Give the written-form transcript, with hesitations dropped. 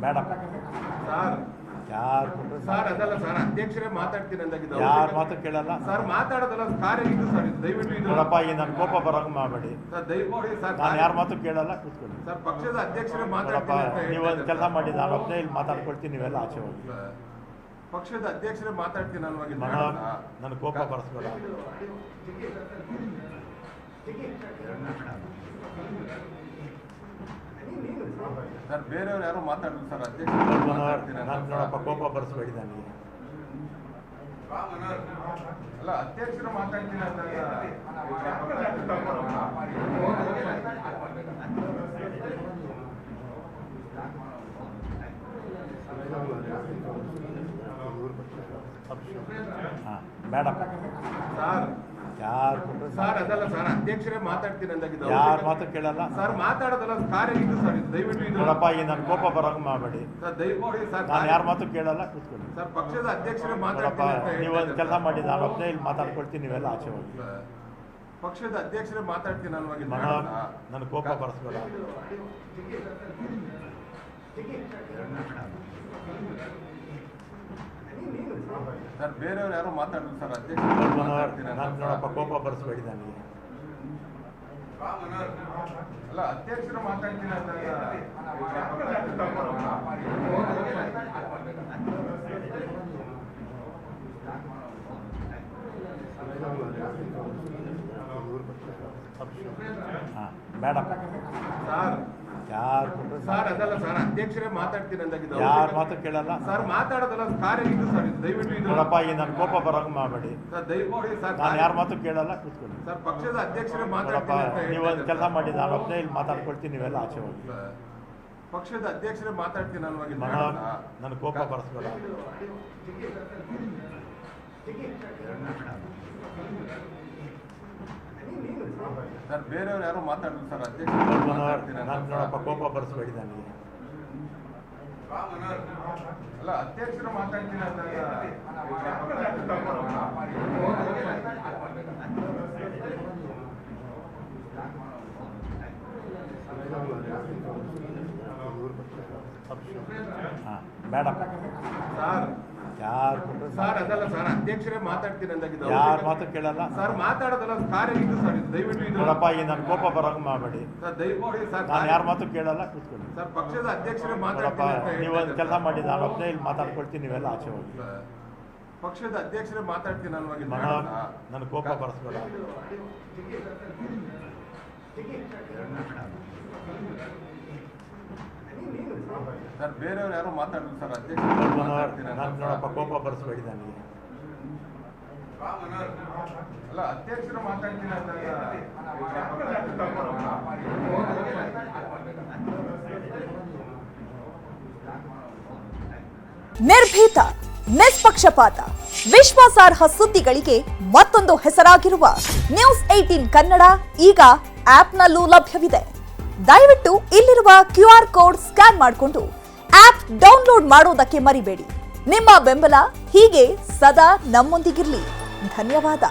ಬೇಡ ಸರ್ ಯಾರು ಸರ್ ಅದಲ್ಲ ಸರ್ ಅಧ್ಯಕ್ಷರೇ ಮಾತಾಡ್ತೀನಿ ಅಂದಾಗಿದೆ ಯಾರು ಮಾತು ಕೇಳಲ್ಲ ಸರ್ ಮಾತಾಡೋದಲ್ಲ ಕಾರ್ಯ ಇದು ಸರ್ ಇದು ದಯವಿಟ್ಟು ಇದು ನೋಡಪ್ಪ ಈಗ ನನ್ನ ಕೋಪ ಬರೋಂಗೆ ಮಾಡಬೇಡಿ ಸರ್ ದಯವಿಟ್ಟು ಸರ್ ನಾನು ಯಾರ ಮಾತು ಕೇಳಲ್ಲ ಕೂತ್ಕೊಳ್ಳಿ ಸರ್ ಪಕ್ಷದ ಅಧ್ಯಕ್ಷರೇ ನೋಡಪ್ಪ ಮಾತಾಡ್ತೀನಿ ಅಂತ ನೀವು ಒಂದು ಕೆಲಸ ಮಾಡಿ ನಾನು ಒಬ್ಬನೇ ಇಲ್ಲಿ ಮಾತಾಡ್ಕೊಳ್ತೀನಿ ನೀವೆಲ್ಲ ಆಚೆ ಹೋಗಿ ಪಕ್ಷದ ಅಧ್ಯಕ್ಷರೇ ಮಾತಾಡ್ತೀನಿ ಅನ್ನುವಾಗ ನನ್ನ ಕೋಪ ಬರೆಸ್ಬೇಡ ಸರ್ ಬೇರೆಯವ್ರು ಯಾರು ಮಾತಾಡಿದ್ರು ಸರ್ ಅಧ್ಯಕ್ಷ ನಾನು ನೋಡಪ್ಪ ಕೋಪ ಬರೆಸ್ಬೇಡಿ ನನಗೆ ಅಲ್ಲ ಅಧ್ಯಕ್ಷರು ಮಾತಾಡ್ತೀನಿ ಅಂದಾಗ ಬೇಡ ಸರ್ ಯಾರು ಸರ್ ಅದಲ್ಲ ಸರ್ ಅಧ್ಯಕ್ಷರೇ ಮಾತಾಡ್ತೀನಿ ಅಂದಾಗಿದೆ ಯಾರು ಮಾತು ಕೇಳಲ್ಲ ಸರ್ ಮಾತಾಡೋದಲ್ಲ ಕಾರ್ಯ ಇದು ಸರ್ ಇದು ದಯವಿಟ್ಟು ಇದು ನೋಡಪ್ಪ ಈಗ ನನ್ನ ಕೋಪ ಬರೋಂಗೆ ಮಾಡಬೇಡಿ ಸರ್ ದಯವಿಟ್ಟು ಸರ್ ನಾನು ಯಾರ ಮಾತು ಕೇಳಲ್ಲ ಕೂತ್ಕೊಳ್ಳಿ ಸರ್ ಪಕ್ಷದ ಅಧ್ಯಕ್ಷರೇ ನೋಡಪ್ಪ ಮಾತಾಡ್ತೀನಿ ಅಂತ ನೀವು ಒಂದು ಕೆಲಸ ಮಾಡಿ ನಾನು ಒಬ್ಬನೇ ಇಲ್ಲಿ ಮಾತಾಡ್ಕೊಳ್ತೀನಿ ನೀವೆಲ್ಲ ಆಚೆ ಹೋಗಿ ಪಕ್ಷದ ಅಧ್ಯಕ್ಷರೇ ಮಾತಾಡ್ತೀನಿ ಅನ್ನುವಾಗ ನನ್ನ ಕೋಪ ಬರೆಸ್ಬೇಡ ಸರ್ ಬೇರೆಯವ್ರು ಯಾರು ಮಾತಾಡಿದ್ರು ಸರ್ ಅಧ್ಯಕ್ಷ ನಾನು ನೋಡಪ್ಪ ಕೋಪ ಬರೆಸ್ಬೇಡಿ ನನಗೆ ಅಲ್ಲ ಅಧ್ಯಕ್ಷರು ಮಾತಾಡ್ತೀನಿ ಅಂದಾಗ ಬೇಡ ಸರ್ ಯಾರು ಸರ್ ಅದಲ್ಲ ಸರ್ ಅಧ್ಯಕ್ಷರೇ ಮಾತಾಡ್ತೀನಿ ಅಂದಾಗಿದೆ ಯಾರು ಮಾತು ಕೇಳಲ್ಲ ಸರ್ ಮಾತಾಡೋದಲ್ಲ ಕಾರ್ಯ ಇದು ಸರ್ ಇದು ದಯವಿಟ್ಟು ಇದು ನೋಡಪ್ಪ ಈಗ ನನ್ನ ಕೋಪ ಬರೋಂಗೆ ಮಾಡಬೇಡಿ ಸರ್ ದಯವಿಟ್ಟು ಸರ್ ನಾನು ಯಾರ ಮಾತು ಕೇಳಲ್ಲ ಕೂತ್ಕೊಳ್ಳಿ ಸರ್ ಪಕ್ಷದ ಅಧ್ಯಕ್ಷರೇ ನೋಡಪ್ಪ ಮಾತಾಡ್ತೀನಿ ನೀವು ಒಂದು ಅಂತ ಕೆಲಸ ಮಾಡಿ ನಾನು ಒಬ್ಬನೇ ಇಲ್ಲಿ ಮಾತಾಡ್ಕೊಳ್ತೀನಿ ನೀವೆಲ್ಲ ಆಚೆ ಹೋಗಿ ಪಕ್ಷದ ಅಧ್ಯಕ್ಷರೇ ಮಾತಾಡ್ತೀನಿ ಅನ್ನುವಾಗ ನನ್ನ ಕೋಪ ಬರೆಸ್ಬೇಡ ಸರ್ ಬೇರೆಯವ್ರು ಯಾರು ಮಾತಾಡಿದ್ರು ಸರ್ ಅಧ್ಯಕ್ಷ ನಾನು ನೋಡಪ್ಪ ಕೋಪ ಬರೆಸ್ಬೇಡಿ ನನಗೆ ಅಲ್ಲ ಅಧ್ಯಕ್ಷರು ಮಾತಾಡ್ತೀನಿ ಅಂದಾಗ ಬೇಡ ಸರ್ ಯಾರು ಸರ್ ಅದಲ್ಲ ಸರ್ ಅಧ್ಯಕ್ಷರೇ ಮಾತಾಡ್ತೀನಿ ಅಂದಾಗಿದೆ ಯಾರು ಮಾತು ಕೇಳಲ್ಲ ಸರ್ ಮಾತಾಡೋದಲ್ಲ ಕಾರ್ಯ ಇದು ಸರ್ ಇದು ದಯವಿಟ್ಟು ಇದು ನೋಡಪ್ಪ ಈಗ ನನ್ನ ಕೋಪ ಬರೋಂಗೆ ಮಾಡಬೇಡಿ ಸರ್ ದಯವಿಟ್ಟು ಸರ್ ನಾನು ಯಾರ ಮಾತು ಕೇಳಲ್ಲ ಕೂತ್ಕೊಳ್ಳಿ ಸರ್ ಪಕ್ಷದ ಅಧ್ಯಕ್ಷರೇ ನೋಡಪ್ಪ ಮಾತಾಡ್ತೀನಿ ನೀವು ಒಂದು ಅಂತ ಕೆಲಸ ಮಾಡಿ ನಾನು ಒಬ್ಬನೇ ಇಲ್ಲಿ ಮಾತಾಡ್ಕೊಳ್ತೀನಿ ನೀವೆಲ್ಲ ಆಚೆ ಹೋಗಿ ಪಕ್ಷದ ಅಧ್ಯಕ್ಷರೇ ಮಾತಾಡ್ತೀನಿ ಅನ್ನುವಾಗ ನನ್ನ ಕೋಪ ಬರೆಸ್ಬೇಡ ಸರ್ ಬೇರೆಯವ್ರು ಯಾರು ಮಾತಾಡಿದ್ರು ಸರ್ ಅಧ್ಯಕ್ಷ ನಾನು ನೋಡಪ್ಪ ಕೋಪ ಬರೆಸ್ಬೇಡಿ ನನಗೆ ಅಲ್ಲ ಅಧ್ಯಕ್ಷರು ಮಾತಾಡ್ತೀನಿ ಅಂದಾಗ ನಿರ್ಭೀತ, ನಿಷ್ಪಕ್ಷಪಾತ, ವಿಶ್ವಾಸಾರ್ಹ ಸುದ್ದಿಗಳಿಗೆ ಮತ್ತೊಂದು ಹೆಸರಾಗಿರುವ ನ್ಯೂಸ್ 18 ಕನ್ನಡ ಈಗ ಆಪ್ನಲ್ಲೂ ಲಭ್ಯವಿದೆ. ದಯವಿಟ್ಟು ಇಲ್ಲಿರುವ QR ಕೋಡ್ ಸ್ಕ್ಯಾನ್ ಮಾಡಿಕೊಂಡು ಆಪ್ ಡೌನ್ಲೋಡ್ ಮಾಡೋದಕ್ಕೆ ಮರಿಬೇಡಿ. ನಿಮ್ಮ ಬೆಂಬಲ ಹೀಗೆ ಸದಾ ನಮ್ಮೊಂದಿಗಿರಲಿ. ಧನ್ಯವಾದ.